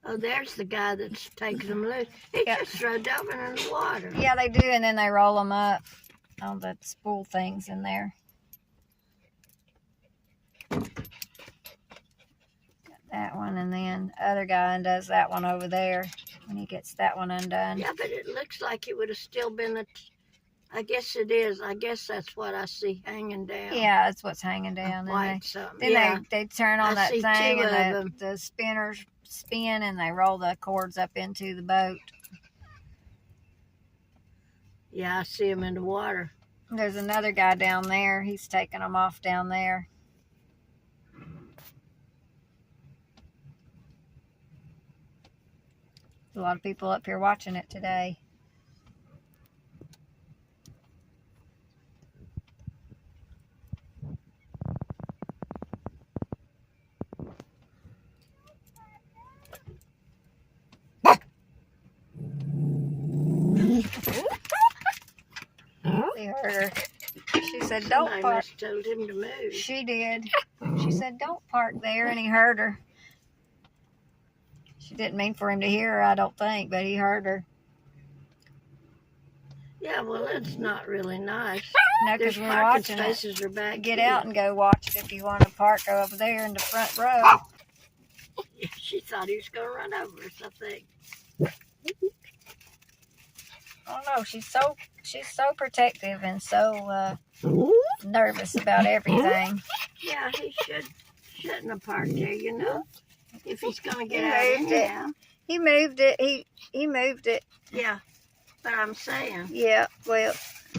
Oh, there's the guy that's taking them loose. He just threw them in the water. Yeah, they do, and then they roll them up on the spool things in there. Got that one, and then the other guy undoes that one over there when he gets that one undone. Yeah, but it looks like it would have still been the... I guess it is. I guess that's what I see hanging down. Yeah, that's what's hanging down. White something. Then Yeah. they turn on that see thing, two and of the spinners spin, and they roll the cords up into the boat. Yeah, I see them in the water. There's another guy down there. He's taking them off down there. A lot of people up here watching it today. We heard her. She said, "Don't Somebody park." must have told him to move. She did. She said, "Don't park there," and he heard her. She didn't mean for him to hear her, I don't think, but he heard her. Yeah, well, it's not really nice. No, because There's we're parking watching spaces are back it. Get here. out and go watch it if you want to park over there in the front row. She thought he was going to run over us, I think. I don't know. She's so protective and so nervous about everything. Yeah, he shouldn't have parked there, you know. If he's going to get He out moved anyhow. He moved it. He moved it. Yeah, but I'm saying. Yeah, well,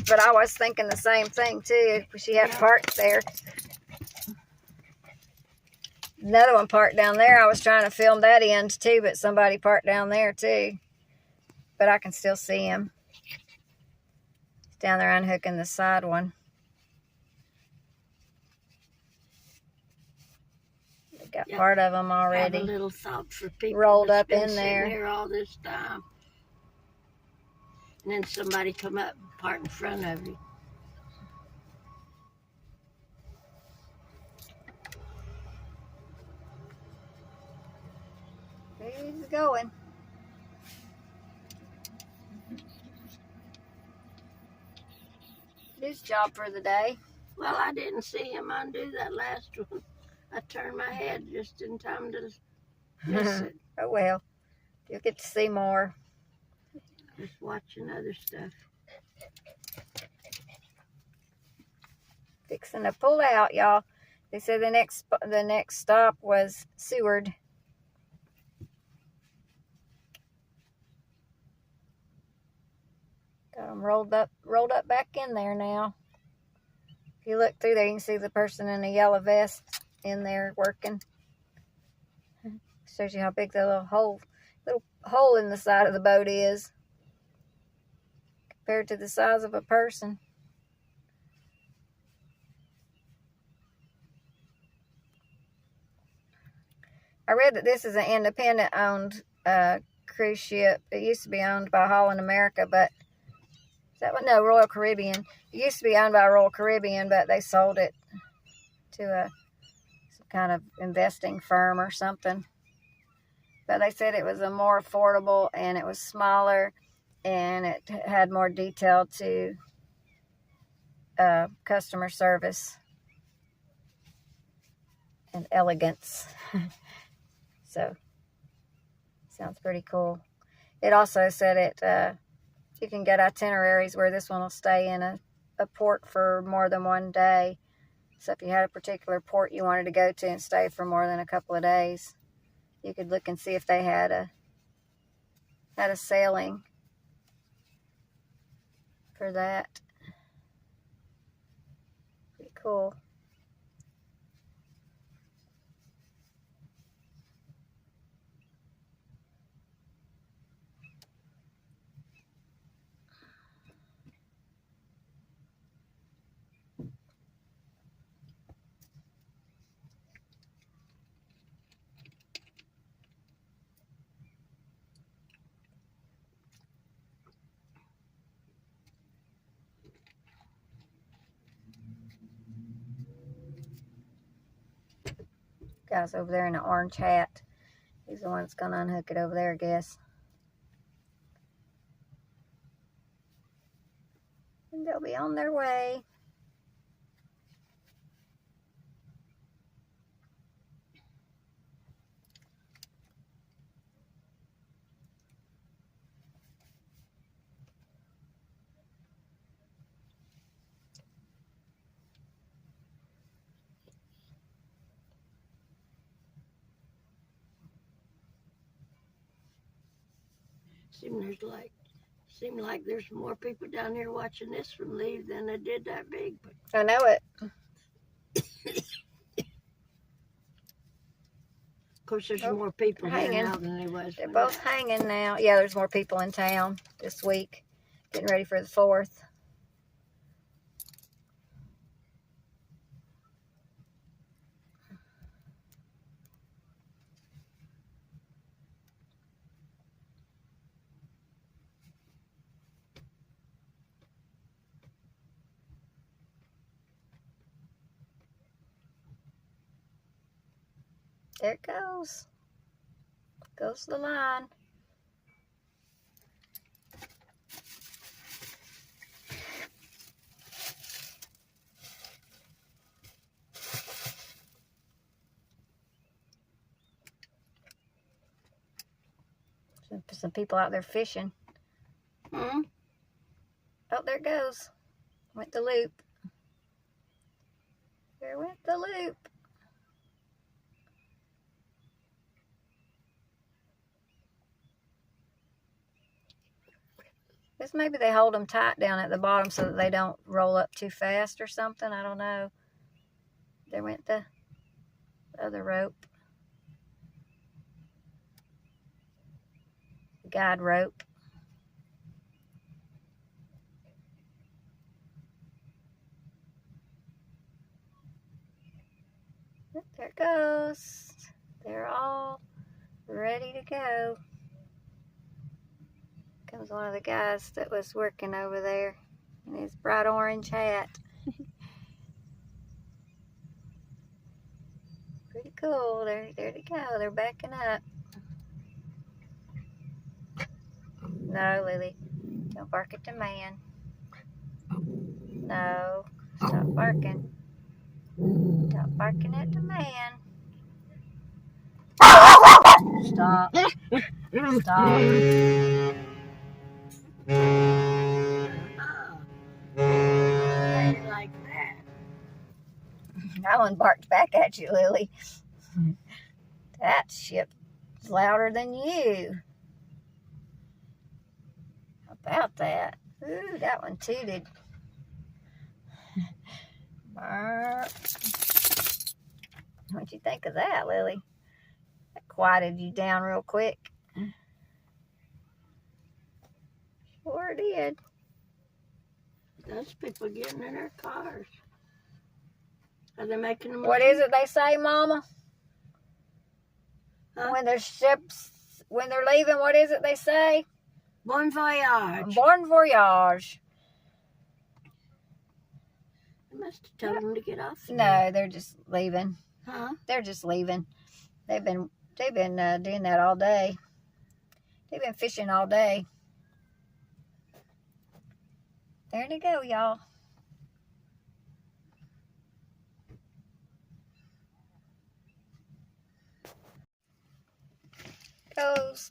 but I was thinking the same thing too. She had parked there. Another one parked down there. I was trying to film that end too, but somebody parked down there too. But I can still see him. He's down there unhooking the side one. They got part of them already. I have a little thought for people rolled that's up been in there. sitting here all this time. And then somebody come up and park in front of you. He's going. His job for the day. Well, I didn't see him undo that last one. I turned my head just in time to miss it. Oh well, you'll get to see more. Just watching other stuff. Fixing to pull out, y'all. They said the next stop was Seward. Got them rolled up back in there now. If you look through there, you can see the person in the yellow vest in there working. Shows you how big the little hole in the side of the boat is compared to the size of a person. I read that this is an independent-owned cruise ship. It used to be owned by Holland America, but no, Royal Caribbean. It used to be owned by Royal Caribbean, but they sold it to some kind of investing firm or something. But they said it was a more affordable, and it was smaller, and it had more detail to customer service and elegance. So, sounds pretty cool. It also said you can get itineraries where this one will stay in a port for more than one day. So if you had a particular port you wanted to go to and stay for more than a couple of days, you could look and see if they had a sailing for that. Pretty cool. Guy's over there in an orange hat. He's the one that's going to unhook it over there, I guess. And they'll be on their way. Seemed like there's more people down here watching this one leave than they did that big. But I know it. of course, there's more people here hanging. now than there was. They're both hanging now. Yeah, there's more people in town this week, getting ready for the 4th. There it goes. Goes the line. Some people out there fishing. Hmm? Oh, there it goes. Went the loop. There went the loop. Guess maybe they hold them tight down at the bottom so that they don't roll up too fast or something. I don't know. There went the other rope. The guide rope. There it goes. They're all ready to go. Comes one of the guys that was working over there in his bright orange hat. Pretty cool. There they go. They're backing up. No, Lily. Don't bark at the man. No. Stop barking. Stop barking at the man. Stop. Stop. Like that. That one barked back at you, Lily. That ship's louder than you. How about that? Ooh, that one tooted. What'd you think of that, Lily? That quieted you down real quick. Sure did. Those people getting in their cars. Are they making them? What is it they say, Mama? Huh? When they're leaving, what is it they say? Bon voyage. Bon voyage. They must have told them to get off. No, they're just leaving. Huh? They're just leaving. They've been doing that all day. They've been fishing all day. There they go, y'all.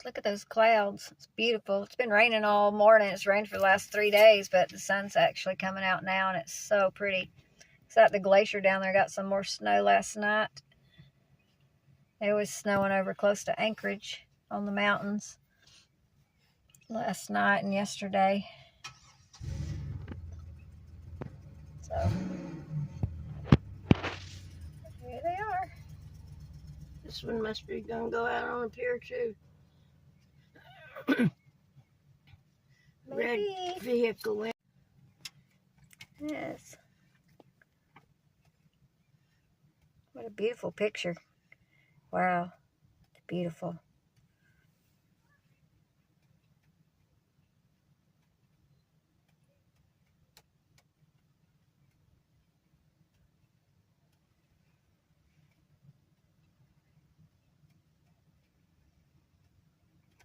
Look at those clouds. It's beautiful. It's been raining all morning. It's rained for the last 3 days, but the sun's actually coming out now, and it's so pretty. It's like the glacier down there got some more snow last night. It was snowing over close to Anchorage on the mountains last night and yesterday. So, here they are. This one must be going to go out on a pier too. Red Maybe. vehicle. Yes. What a beautiful picture. Wow. It's beautiful.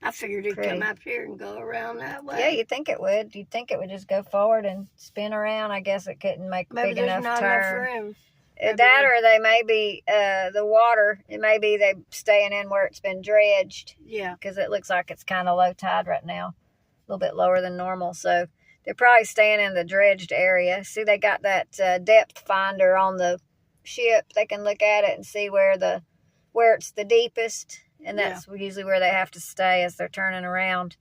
I figured it'd come up here and go around that way. Yeah, you'd think it would. You'd think it would just go forward and spin around. I guess it couldn't make a big enough not turn. Enough room. That or they may be, the water, it may be they staying in where it's been dredged. Yeah. Because it looks like it's kind of low tide right now. A little bit lower than normal. So they're probably staying in the dredged area. See, they got that depth finder on the ship. They can look at it and see where it's the deepest. And that's usually where they have to stay as they're turning around.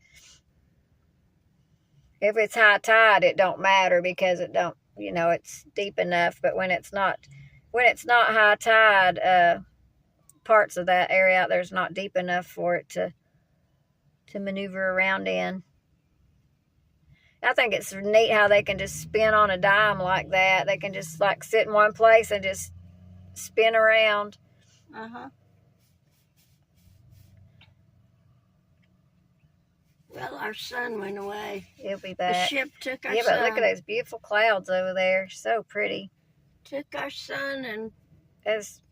If it's high tide, it don't matter because it don't, it's deep enough. But when it's not high tide, parts of that area out there is not deep enough for it to maneuver around in. I think it's neat how they can just spin on a dime like that. They can just like sit in one place and just spin around. Well, our sun went away. He'll be back. The ship took our sun. Yeah, but look at those beautiful clouds over there. So pretty. Took our sun and... It's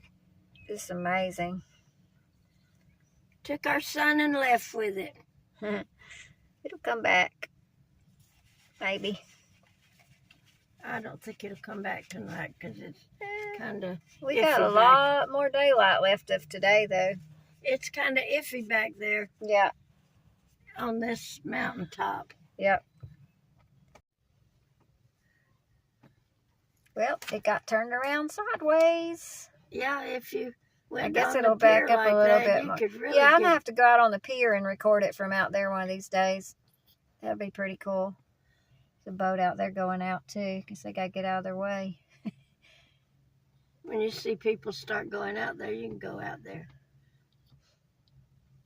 amazing. Took our sun and left with it. It'll come back. Maybe. I don't think it'll come back tonight because it's kind of We got a lot more daylight left of today, though. It's kind of iffy back there. Yeah. On this mountaintop. Yep. Well, it got turned around sideways. Yeah, if you went I guess on it'll the pier back up like a little that, bit you more. could really Yeah, I'm gonna have to go out on the pier and record it from out there one of these days. That'd be pretty cool. There's a boat out there going out too, because they gotta get out of their way. When you see people start going out there, you can go out there.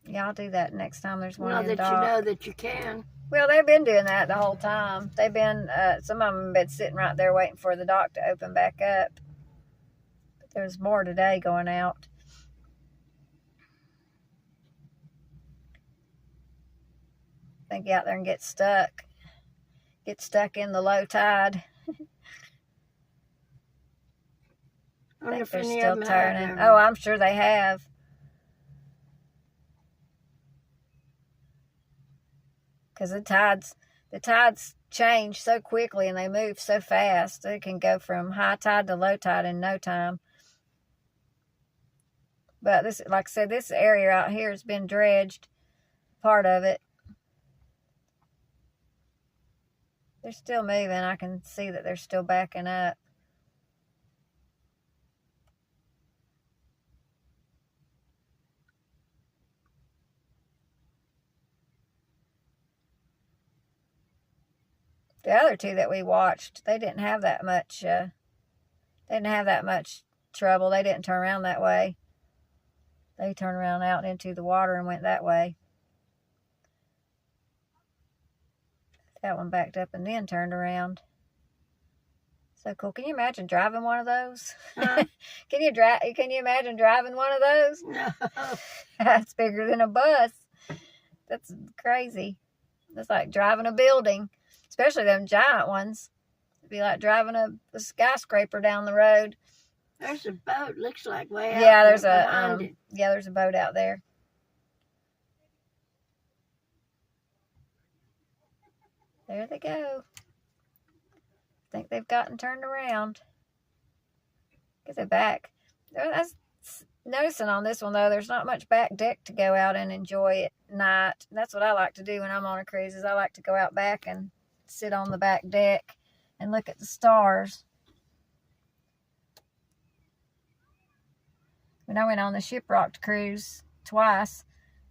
Yeah, I'll do that next time there's one Now in the that dock. you know that you can. Well, they've been doing that the whole time. They've been, some of them have been sitting right there waiting for the dock to open back up. But there's more today going out. They get out there and get stuck. Get stuck in the low tide. I wonder if they're any still of them turning. have Oh, I'm sure they have. Because the tides change so quickly and they move so fast. They can go from high tide to low tide in no time. But this, like I said, this area out here has been dredged, part of it. They're still moving. I can see that they're still backing up. The other two that we watched, they didn't have that much. Trouble. They didn't turn around that way. They turned around out into the water and went that way. That one backed up and then turned around. So cool. Can you imagine driving one of those? Huh? Can you imagine driving one of those? No. That's bigger than a bus. That's crazy. That's like driving a building, especially them giant ones. It'd be like driving a skyscraper down the road. There's a boat. Looks like way out. Yeah, there's there's a boat out there. There they go. I think they've gotten turned around. Get it back. I was noticing on this one, though, there's not much back deck to go out and enjoy at night. That's what I like to do when I'm on a cruise, is I like to go out back and sit on the back deck and look at the stars. When I went on the Shipwrecked cruise twice,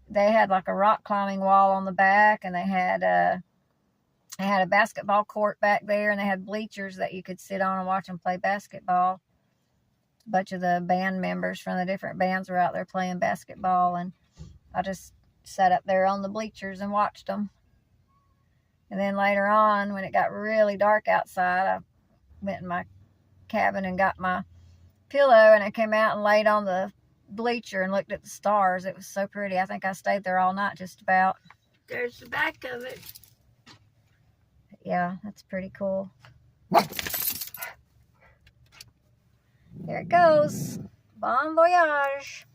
they had like a rock climbing wall on the back, and they had a basketball court back there, and they had bleachers that you could sit on and watch them play basketball. A bunch of the band members from the different bands were out there playing basketball, and I just sat up there on the bleachers and watched them. And then later on, when it got really dark outside, I went in my cabin and got my pillow, and I came out and laid on the bleacher and looked at the stars. It was so pretty. I think I stayed there all night just about. There's the back of it. Yeah, that's pretty cool. There it goes. Bon voyage.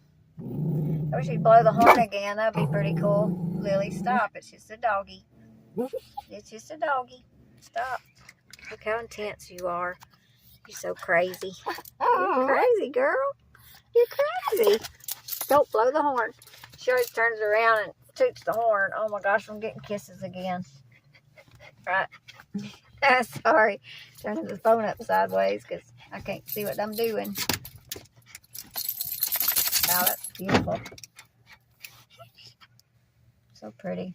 I wish you'd blow the horn again. That'd be pretty cool. Lily, stop. It's just a doggy. It's just a doggy. Stop. Look how intense you are. You're so crazy. You're crazy, girl. You're crazy. Don't blow the horn. She always turns around and toots the horn. Oh my gosh, I'm getting kisses again. Right. Sorry. Turning the phone up sideways because I can't see what I'm doing. Wow, that's beautiful. So pretty.